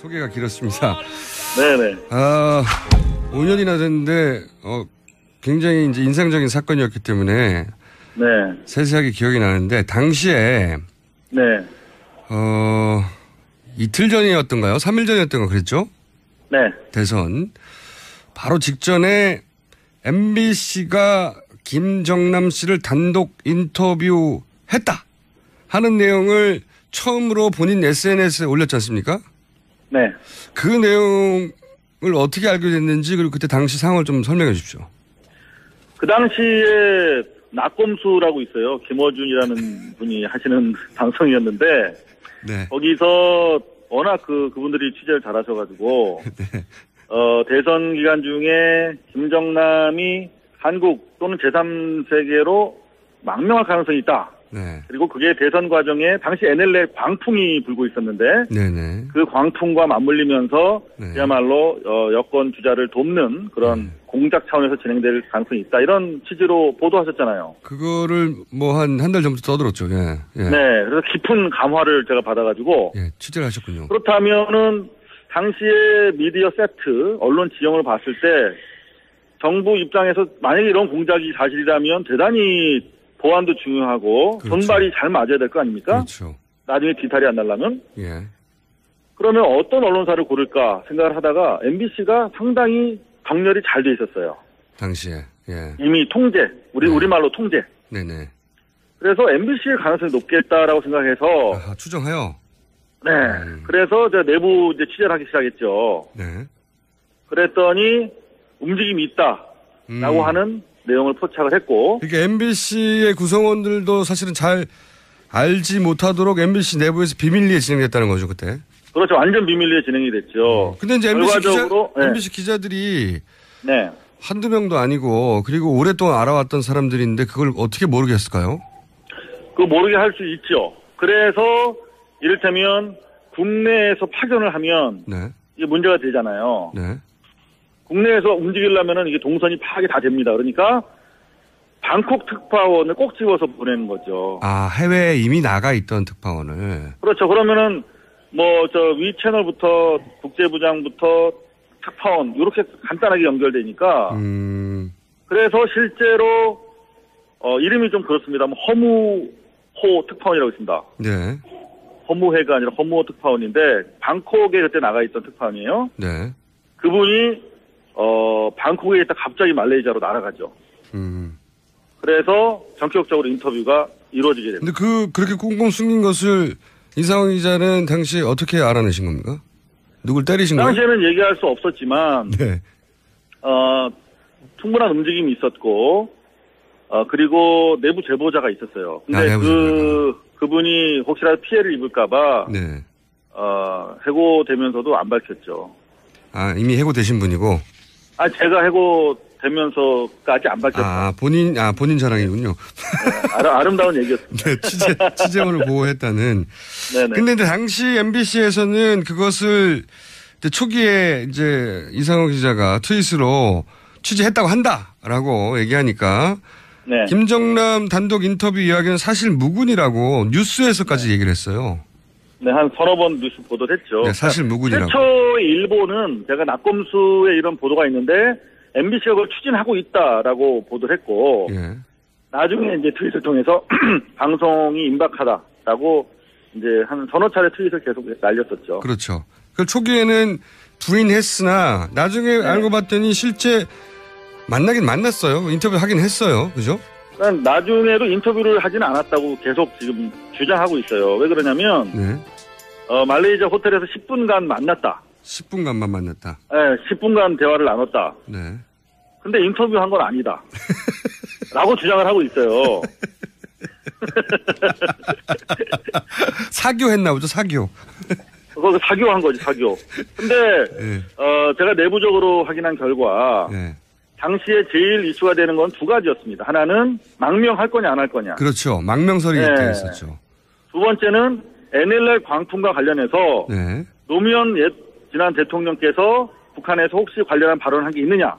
소개가 길었습니다. 네네. 5년이나 됐는데, 굉장히 이제 인상적인 사건이었기 때문에. 네. 세세하게 기억이 나는데, 당시에. 네. 이틀 전이었던가요? 3일 전이었던가 그랬죠? 네. 대선. 바로 직전에 MBC가 김정남 씨를 단독 인터뷰했다 하는 내용을 처음으로 본인 SNS에 올렸지 않습니까? 네. 그 내용을 어떻게 알게 됐는지 그리고 그때 당시 상황을 좀 설명해 주십시오. 그 당시에 낙검수라고 있어요. 김어준이라는 분이 하시는 방송이었는데 네. 거기서 워낙 그분들이 취재를 잘하셔가지고 네. 대선 기간 중에 김정남이 한국 또는 제3세계로 망명할 가능성이 있다. 네. 그리고 그게 대선 과정에 당시 NLL 광풍이 불고 있었는데 네네. 그 광풍과 맞물리면서 네. 그야말로 여권 주자를 돕는 그런 공작 차원에서 진행될 가능성이 있다. 이런 취지로 보도하셨잖아요. 그거를 뭐 한 달 전부터 떠들었죠. 예. 예. 네. 그래서 깊은 감화를 제가 받아가지고 예. 취재를 하셨군요. 그렇다면은 당시에 미디어 세트, 언론 지형을 봤을 때 정부 입장에서 만약에 이런 공작이 사실이라면 대단히 보안도 중요하고 그렇죠. 손발이 잘 맞아야 될 거 아닙니까? 그렇죠. 나중에 뒤탈이 안 나려면. 예. 그러면 어떤 언론사를 고를까 생각을 하다가 MBC가 상당히 정렬이 잘 돼 있었어요. 당시에. 예. 이미 통제, 우리말로 통제. 네네. 그래서 MBC의 가능성이 높겠다라고 생각해서 아하, 추정해요. 네. 그래서 제가 내부 이제 취재를 하기 시작했죠. 네. 그랬더니 움직임이 있다라고 하는 내용을 포착을 했고. 이게 MBC의 구성원들도 사실은 잘 알지 못하도록 MBC 내부에서 비밀리에 진행됐다는 거죠, 그때. 그렇죠. 완전 비밀리에 진행이 됐죠. 근데 이제 결과적으로, MBC 기자들이 네. 한두 명도 아니고 그리고 오랫동안 알아왔던 사람들인데 그걸 어떻게 모르겠을까요? 그거 모르게 할 수 있죠. 그래서 이를테면 국내에서 파견을 하면 네. 이게 문제가 되잖아요. 네. 국내에서 움직이려면은 이게 동선이 파악이 다 됩니다. 그러니까 방콕 특파원을 꼭 집어서 보내는 거죠. 아, 해외에 이미 나가 있던 특파원을. 그렇죠. 그러면은 위 채널부터 국제부장부터 특파원 이렇게 간단하게 연결되니까. 그래서 실제로 이름이 좀 그렇습니다. 허무호 특파원이라고 있습니다. 네. 허무회가 아니라 허무호 특파원인데 방콕에 그때 나가 있던 특파원이에요. 네. 그분이 방콕에 있다 갑자기 말레이시아로 날아가죠. 그래서 전격적으로 인터뷰가 이루어지게 됩니다. 근데 그렇게 꽁꽁 숨긴 것을 이상원 기자는 당시에 어떻게 알아내신 겁니까? 누굴 때리신 거예요? 당시에는 얘기할 수 없었지만, 네. 충분한 움직임이 있었고, 그리고 내부 제보자가 있었어요. 근데 그분이 혹시라도 피해를 입을까봐, 네. 해고되면서도 안 밝혔죠. 아, 이미 해고되신 분이고? 제가 해고되면서까지 안 밝혔어요. 본인 자랑이군요. 네, 아름다운 얘기였습니다. 네, 취재원을 보호했다는. 네네. 근데 당시 MBC에서는 그것을 초기에 이제 이상호 기자가 트윗으로 취재했다고 한다라고 얘기하니까. 네. 김정남 단독 인터뷰 이야기는 사실 무근이라고 뉴스에서까지 얘기를 했어요. 네, 한 서너 번 뉴스 보도를 했죠. 네, 사실 무근이라고. 최초의 일보는 제가 낙검수에 이런 보도가 있는데 MBC가 그걸 추진하고 있다라고 보도를 했고, 예. 나중에 이제 트윗을 통해서 방송이 임박하다라고 이제 한 서너 차례 트윗을 계속 날렸었죠. 그렇죠. 그 초기에는 부인했으나 나중에 네. 알고 봤더니 실제 만나긴 만났어요. 인터뷰 하긴 했어요. 그죠? 그러니까 나중에도 인터뷰를 하지는 않았다고 계속 지금 주장하고 있어요. 왜 그러냐면 네. 말레이시아 호텔에서 10분간 만났다. 10분간만 만났다. 네, 10분간 대화를 나눴다. 네. 근데 인터뷰한 건 아니다. 라고 주장을 하고 있어요. 사교했나 보죠, 사교. 그거 사교한 거지, 사교. 근데, 네. 제가 내부적으로 확인한 결과, 네. 당시에 제일 이슈가 되는 건 두 가지였습니다. 하나는 망명할 거냐, 안 할 거냐. 그렇죠. 망명설이 네. 있었죠. 두 번째는 NLL 광풍과 관련해서, 네. 노무현 지난 대통령께서 북한에서 혹시 관련한 발언을 한 게 있느냐.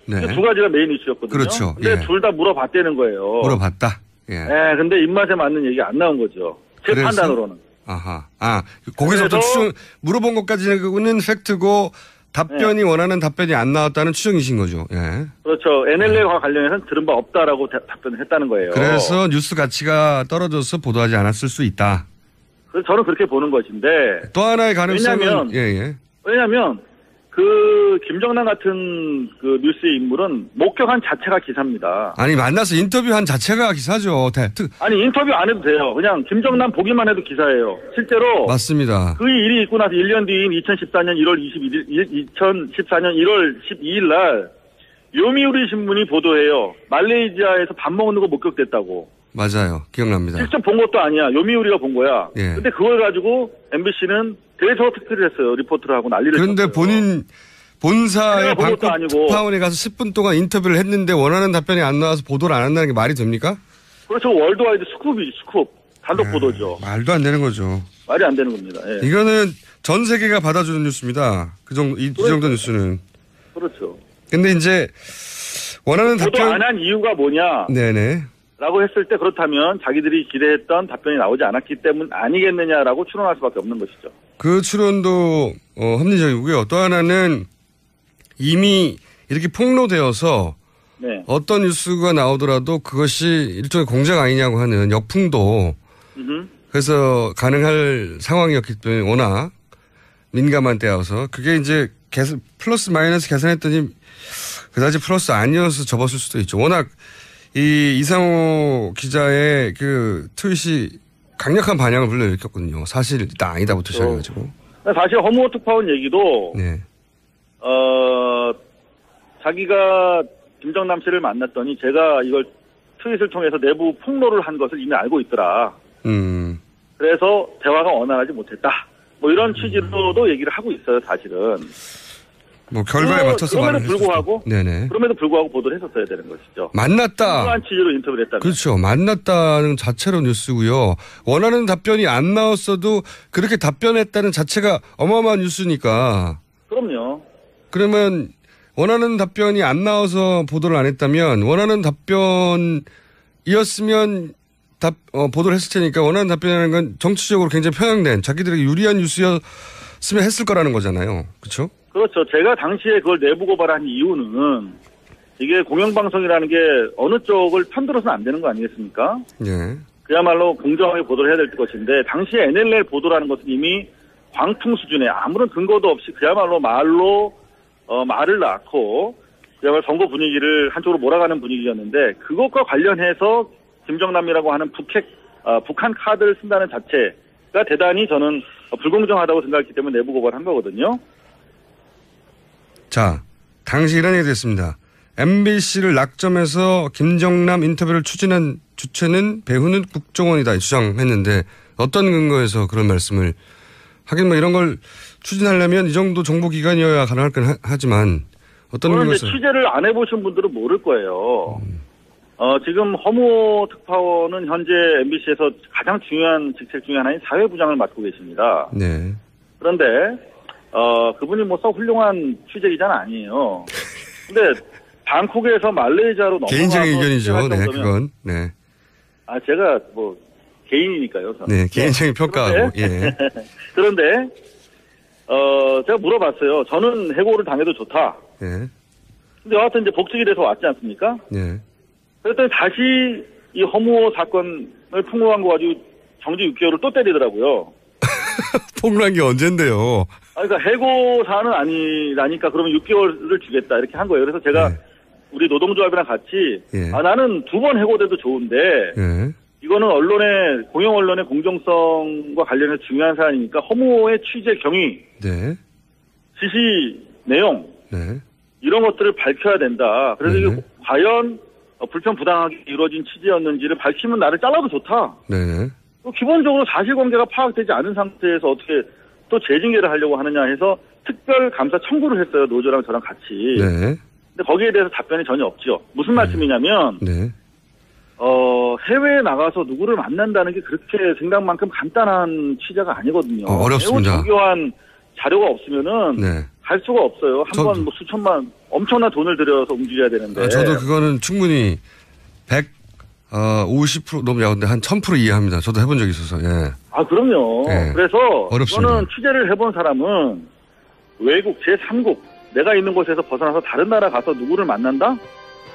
네. 두 가지가 메인 이슈였거든요. 그렇죠. 근데 예. 둘 다 물어봤다는 거예요. 물어봤다. 예. 네, 근데 입맛에 맞는 얘기 안 나온 거죠. 제 판단으로는. 아하. 거기서부터 물어본 것까지는 팩트고 답변이 원하는 답변이 안 나왔다는 추정이신 거죠. 예. 그렇죠. NLL과 관련해서는 들은 바 없다라고 답변을 했다는 거예요. 그래서 뉴스 가치가 떨어져서 보도하지 않았을 수 있다. 그래서 저는 그렇게 보는 것인데. 또 하나의 가능성은 왜냐하면 그 김정남 같은 그 뉴스의 인물은 목격한 자체가 기사입니다. 아니 만나서 인터뷰한 자체가 기사죠. 아니 인터뷰 안 해도 돼요. 그냥 김정남 보기만 해도 기사예요. 실제로 맞습니다. 그 일이 있고 나서 1년 뒤인 2014년 1월 12일 날 요미우리 신문이 보도해요. 말레이시아에서 밥 먹는 거 목격됐다고. 맞아요. 기억납니다. 직접 본 것도 아니야. 요미우리가 본 거야. 예. 근데 그걸 가지고 MBC는 대서 특필을 했어요. 리포트를 하고 난리를 쳤어요. 그런데 본인 본사의 방콕 특파원에 가서 10분 동안 인터뷰를 했는데 원하는 답변이 안 나와서 보도를 안 한다는 게 말이 됩니까? 그렇죠. 월드와이드 스쿱. 단독 보도죠. 말도 안 되는 거죠. 말이 안 되는 겁니다. 예. 이거는 전 세계가 받아주는 뉴스입니다. 이 정도 뉴스는. 그렇죠. 근데 이제 원하는 보도 답변. 안 한 이유가 뭐냐. 네네. 라고 했을 때 그렇다면 자기들이 기대했던 답변이 나오지 않았기 때문 아니겠느냐라고 추론할 수밖에 없는 것이죠. 그 추론도 합리적이고요. 또 하나는 이미 이렇게 폭로되어서 네. 어떤 뉴스가 나오더라도 그것이 일종의 공작 아니냐고 하는 역풍도 그래서 가능할 상황이었기 때문에 워낙 민감한 때여서 그게 이제 플러스 마이너스 계산했더니 그다지 플러스 아니어서 접었을 수도 있죠. 워낙 이 이상호 기자의 그 트윗이 강력한 반향을 불러일으켰거든요. 사실이다 아니다부터 시작해가지고. 사실 허무호 특파원 얘기도 네. 자기가 김정남 씨를 만났더니 제가 이걸 트윗을 통해서 내부 폭로를 한 것을 이미 알고 있더라. 그래서 대화가 원활하지 못했다. 뭐 이런 취지로도 얘기를 하고 있어요, 사실은. 뭐 결과에 맞춰서 그럼에도 불구하고, 네네. 그럼에도 불구하고 보도를 했었어야 되는 것이죠. 만났다. 그러한 취지로 인터뷰를 했다면. 그렇죠. 만났다는 자체로 뉴스고요. 원하는 답변이 안 나왔어도 그렇게 답변했다는 자체가 어마어마한 뉴스니까. 그럼요. 그러면 원하는 답변이 안 나와서 보도를 안 했다면 원하는 답변이었으면 보도를 했을 테니까 원하는 답변이라는 건 정치적으로 굉장히 편향된 자기들에게 유리한 뉴스였으면 했을 거라는 거잖아요. 그렇죠? 그렇죠. 제가 당시에 그걸 내부 고발한 이유는 이게 공영방송이라는 게 어느 쪽을 편들어서는 안 되는 거 아니겠습니까? 예. 그야말로 공정하게 보도를 해야 될 것인데 당시에 NLL 보도라는 것은 이미 광풍 수준의 아무런 근거도 없이 그야말로 말을 낳고 그야말로 선거 분위기를 한쪽으로 몰아가는 분위기였는데 그것과 관련해서 김정남이라고 하는 북한 카드를 쓴다는 자체가 대단히 저는 불공정하다고 생각했기 때문에 내부 고발한 거거든요. 자, 당시 이런 얘기 됐습니다. MBC를 낙점해서 김정남 인터뷰를 추진한 주체는 배후는 국정원이다 주장했는데 어떤 근거에서 그런 말씀을 하긴 뭐 이런 걸 추진하려면 이 정도 정보기관이어야 가능할 건 하지만 어떤 근거에서. 취재를 안 해보신 분들은 모를 거예요. 지금 허무호 특파원은 현재 MBC에서 가장 중요한 직책 중에 하나인 사회부장을 맡고 계십니다. 네. 그런데 그분이 뭐 썩 훌륭한 취재기자는 아니에요. 근데 방콕에서 말레이시아로 넘어가서 개인적인 의견이죠. 네, 그건. 네. 제가 뭐 개인이니까요. 저는. 네, 개인적인 평가하고. 예. 그런데 제가 물어봤어요. 저는 해고를 당해도 좋다. 예. 근데 여하튼 이제 복직이 돼서 왔지 않습니까? 네. 그랬더니 다시 이 허무호 사건을 폭로한 거 가지고 정직 6개월을 또 때리더라고요. 폭로한 게 언젠데요? 그러니까 해고 사안은 아니라니까 그러면 6개월을 주겠다 이렇게 한 거예요. 그래서 제가 네. 우리 노동조합이랑 같이 예. 나는 2번 해고돼도 좋은데 예. 이거는 공영 언론의 공정성과 관련해서 중요한 사안이니까 허무호의 취재 경위, 네. 지시 내용 네. 이런 것들을 밝혀야 된다. 그래서 이게 과연 불편부당하게 이루어진 취재였는지를 밝히면 나를 잘라도 좋다. 네. 기본적으로 사실관계가 파악되지 않은 상태에서 어떻게 또 재징계를 하려고 하느냐 해서 특별 감사 청구를 했어요. 노조랑 저랑 같이. 네. 근데 거기에 대해서 답변이 전혀 없죠. 무슨 말씀이냐면 네. 해외에 나가서 누구를 만난다는 게 그렇게 생각만큼 간단한 취재가 아니거든요. 어렵습니다. 매우 정교한 자료가 없으면은 네. 갈 수가 없어요. 한 번 뭐 수천만 엄청난 돈을 들여서 움직여야 되는데. 저도 그거는 충분히 50% 너무 야근데 한 1000% 이해합니다. 저도 해본 적이 있어서, 예. 아, 그럼요. 예. 그래서 어렵습니다. 저는 취재를 해본 사람은 외국 제3국 내가 있는 곳에서 벗어나서 다른 나라 가서 누구를 만난다?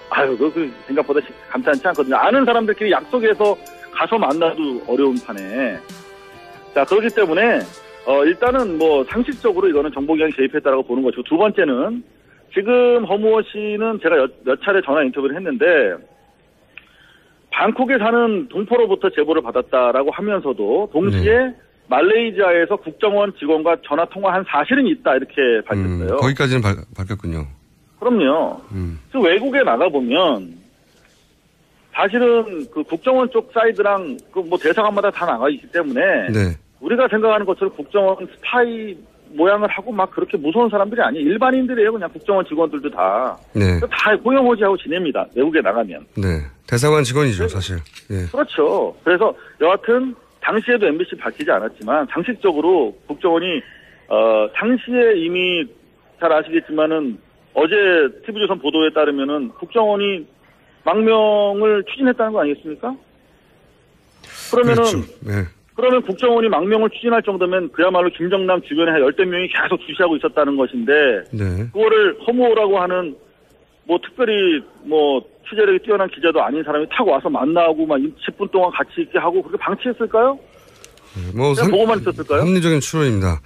아유, 그 생각보다 감탄치 않거든요. 아는 사람들끼리 약속해서 가서 만나도 어려운 판에. 자, 그렇기 때문에 일단은 뭐 상식적으로 이거는 정보기관이 개입했다라고 보는 것이고, 두 번째는 지금 허무호 씨는 제가 몇 차례 전화 인터뷰를 했는데 방콕에 사는 동포로부터 제보를 받았다라고 하면서도 동시에 말레이시아에서 국정원 직원과 전화 통화한 사실은 있다 이렇게 밝혔어요. 거기까지는 밝혔군요. 그럼요. 그 외국에 나가보면 사실은 그 국정원 쪽 사이드랑 그 뭐 대사관마다 다 나가 있기 때문에 우리가 생각하는 것처럼 국정원 스파이 모양을 하고 막 그렇게 무서운 사람들이 아니에요. 일반인들이에요. 그냥 국정원 직원들도 다. 다 호영호지하고 지냅니다. 외국에 나가면. 네. 대사관 직원이죠, 사실. 네. 그렇죠. 그래서 여하튼 당시에도 MBC 밝히지 않았지만 상식적으로 국정원이 당시에 이미 잘 아시겠지만은 어제 TV조선 보도에 따르면은 국정원이 망명을 추진했다는 거 아니겠습니까? 그러면은 그렇죠. 네. 그러면 국정원이 망명을 추진할 정도면 그야말로 김정남 주변에 한 10명 계속 주시하고 있었다는 것인데 그거를 허무호라고 하는 뭐 특별히 뭐 취재력이 뛰어난 기자도 아닌 사람이 타고 와서 만나고 막 10분 동안 같이 있게 하고 그렇게 방치했을까요? 뭐 보고만 있었을까요? 합리적인 추론입니다.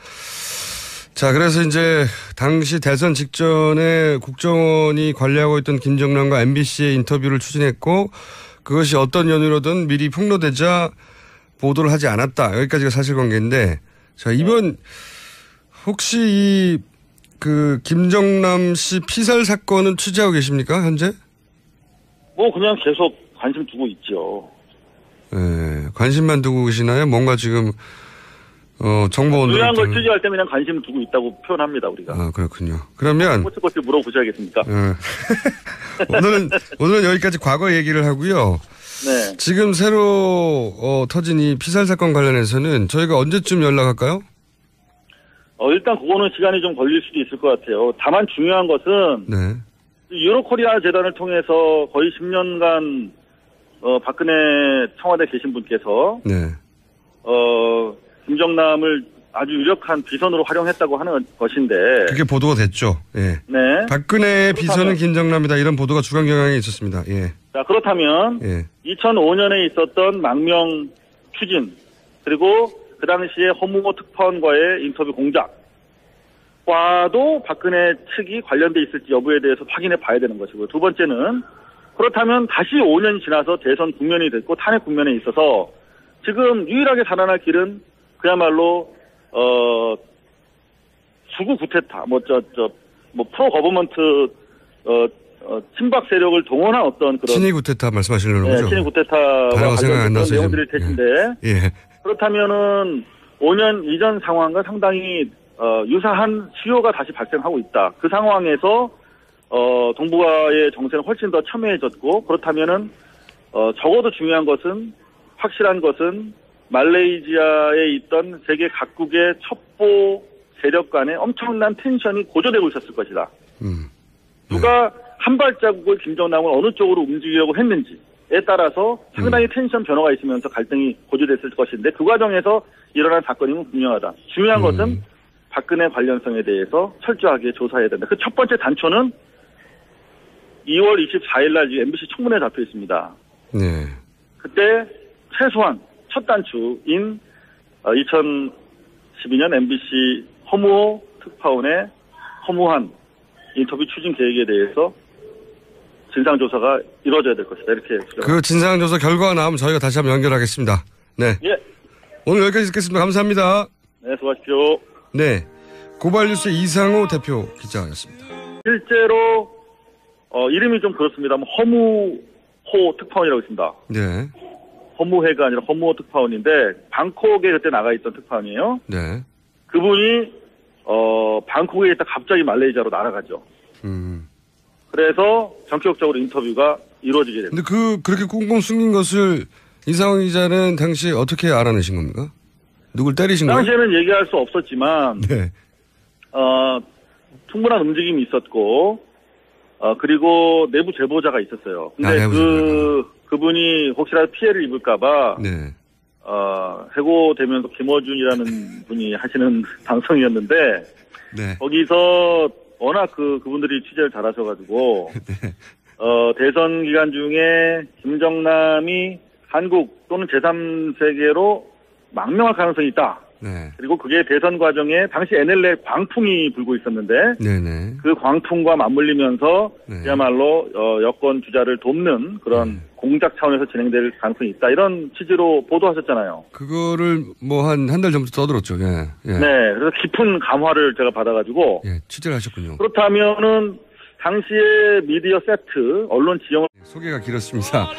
자, 그래서 이제 당시 대선 직전에 국정원이 관리하고 있던 김정남과 MBC의 인터뷰를 추진했고 그것이 어떤 연유로든 미리 폭로되자 보도를 하지 않았다. 여기까지가 사실관계인데, 자, 이번 혹시 그 김정남 씨 피살 사건은 취재하고 계십니까, 현재? 뭐 그냥 계속 관심 두고 있죠. 네, 관심만 두고 계시나요? 뭔가 지금 정보원들 중요한 걸 취재할 때 그냥 관심 두고 있다고 표현합니다, 우리가. 아, 그렇군요. 그러면 꼬치꼬치 물어보셔야겠습니까? 오늘은 여기까지 과거 얘기를 하고요. 네. 지금 새로 터진 이 피살 사건 관련해서는 저희가 언제쯤 연락할까요? 일단 그거는 시간이 좀 걸릴 수도 있을 것 같아요. 다만 중요한 것은 유로코리아 재단을 통해서 거의 10년간 박근혜 청와대 계신 분께서 김정남을 아주 유력한 비선으로 활용했다고 하는 것인데 그게 보도가 됐죠. 예. 네. 박근혜의 비선은 김정남이다 이런 보도가 주간 경향에 있었습니다. 예. 자, 그렇다면 2005년에 있었던 망명 추진 그리고 그 당시에 허무호 특파원과의 인터뷰 공작과도 박근혜 측이 관련돼 있을지 여부에 대해서 확인해 봐야 되는 것이고요. 두 번째는 그렇다면 다시 5년이 지나서 대선 국면이 됐고 탄핵 국면에 있어서 지금 유일하게 살아날 길은 그야말로 수구 구테타 프로 거버먼트 친박 세력을 동원한 어떤 그런 친위 구테타 말씀하시는 거죠? 친위 구테타와 관련된 그런 내용들일 텐데 그렇다면은 5년 이전 상황과 상당히 유사한 수요가 다시 발생하고 있다. 그 상황에서 동북아의 정세는 훨씬 더 첨예해졌고 그렇다면은 적어도 중요한 것은 확실한 것은 말레이시아에 있던 세계 각국의 첩보 세력 간의 엄청난 텐션이 고조되고 있었을 것이다. 누가 한 발자국을 김정남을 어느 쪽으로 움직이려고 했는지에 따라서 상당히 텐션 변화가 있으면서 갈등이 고조됐을 것인데 그 과정에서 일어난 사건이면 분명하다. 중요한 것은 박근혜 관련성에 대해서 철저하게 조사해야 된다. 그 첫 번째 단초는 2월 24일 날 MBC 청문회에 잡혀 있습니다. 그때 최소한 첫 단추인 2012년 MBC 허무호 특파원의 허무한 인터뷰 추진 계획에 대해서 진상조사가 이루어져야 될 것이다. 이렇게. 그 진상조사 결과가 나오면 저희가 다시 한번 연결하겠습니다. 네. 예. 오늘 여기까지 듣겠습니다. 감사합니다. 네, 수고하십시오. 네. 고발뉴스 이상호 대표 기자였습니다. 실제로, 이름이 좀 그렇습니다만, 허무호 특파원이라고 있습니다. 네. 허무회가 아니라 허무호 특파원인데, 방콕에 그때 나가 있던 특파원이에요. 네. 그분이, 방콕에 있다 갑자기 말레이시아로 날아가죠. 그래서 전격적으로 인터뷰가 이루어지게 됩니다. 근데 그렇게 꽁꽁 숨긴 것을 이상호 기자는 당시 어떻게 알아내신 겁니까? 누굴 때리신 거예요? 당시에는 얘기할 수 없었지만, 충분한 움직임이 있었고, 그리고 내부 제보자가 있었어요. 근데 그분이 혹시라도 피해를 입을까봐 네. 해고되면서 김어준이라는 분이 하시는 방송이었는데 네. 거기서 워낙 그분들이 취재를 잘하셔가지고 네. 대선 기간 중에 김정남이 한국 또는 제3세계로 망명할 가능성이 있다. 네. 그리고 그게 대선 과정에 당시 NLL 광풍이 불고 있었는데 네네. 그 광풍과 맞물리면서 네. 그야말로 여권 주자를 돕는 그런 공작 차원에서 진행될 가능성이 있다. 이런 취지로 보도하셨잖아요. 그거를 뭐 한 달 전부터 떠들었죠. 예. 예. 네. 그래서 깊은 감화를 제가 받아가지고 예. 취재를 하셨군요. 그렇다면은 당시에 미디어 세트 언론 지형을 소개가 길었습니다.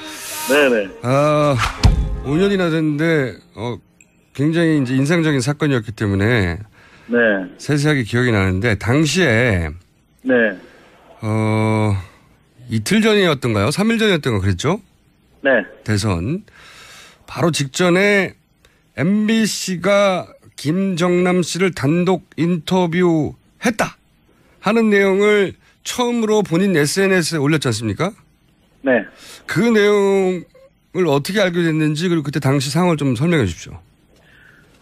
네네. 5년이나 됐는데 굉장히 이제 인상적인 사건이었기 때문에 네. 세세하게 기억이 나는데 당시에 네. 이틀 전이었던가요? 3일 전이었던가 그랬죠? 네. 대선 바로 직전에 MBC가 김정남 씨를 단독 인터뷰했다 하는 내용을 처음으로 본인 SNS에 올렸지 않습니까? 네. 그 내용을 어떻게 알게 됐는지 그리고 그때 당시 상황을 좀 설명해 주십시오.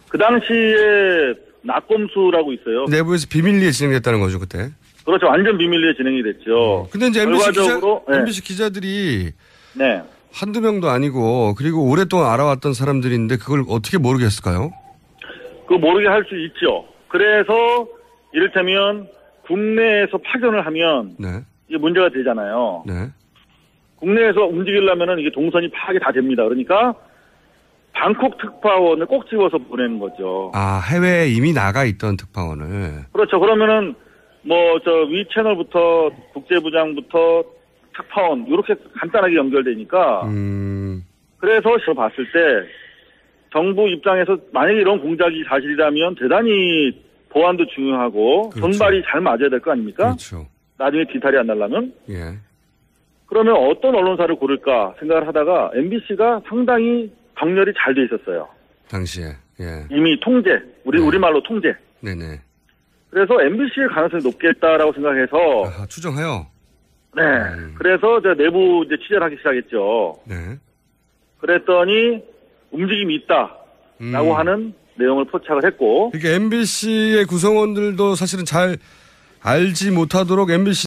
그 당시에 낙검수라고 있어요. 내부에서 비밀리에 진행됐다는 거죠, 그때. 그렇죠. 완전 비밀리에 진행이 됐죠. 근데 이제 결과적으로 MBC 기자들이 네. 한두 명도 아니고 그리고 오랫동안 알아왔던 사람들인데 그걸 어떻게 모르겠을까요? 그거 모르게 할 수 있죠. 그래서 이를테면 국내에서 파견을 하면 네. 이게 문제가 되잖아요. 네. 국내에서 움직이려면은 이게 동선이 파악이 다 됩니다. 그러니까 방콕 특파원을 꼭 집어서 보내는 거죠. 해외에 이미 나가 있던 특파원을. 그렇죠. 그러면은 위 채널부터 국제부장부터 특파원 이렇게 간단하게 연결되니까. 그래서 봤을 때 정부 입장에서 만약에 이런 공작이 사실이라면 대단히 보안도 중요하고 그렇죠. 손발이 잘 맞아야 될 거 아닙니까? 그렇죠. 나중에 뒤탈이 안 나려면. 예. 그러면 어떤 언론사를 고를까 생각을 하다가 MBC가 상당히 정렬이 잘 돼 있었어요. 당시에. 예. 이미 통제, 우리말로 통제. 네네. 그래서 MBC의 가능성이 높겠다라고 생각해서. 추정해요. 네. 그래서 내부 이제 취재를 하기 시작했죠. 네. 그랬더니 움직임이 있다라고 하는 내용을 포착을 했고. 그러니까 MBC의 구성원들도 사실은 잘 알지 못하도록 MBC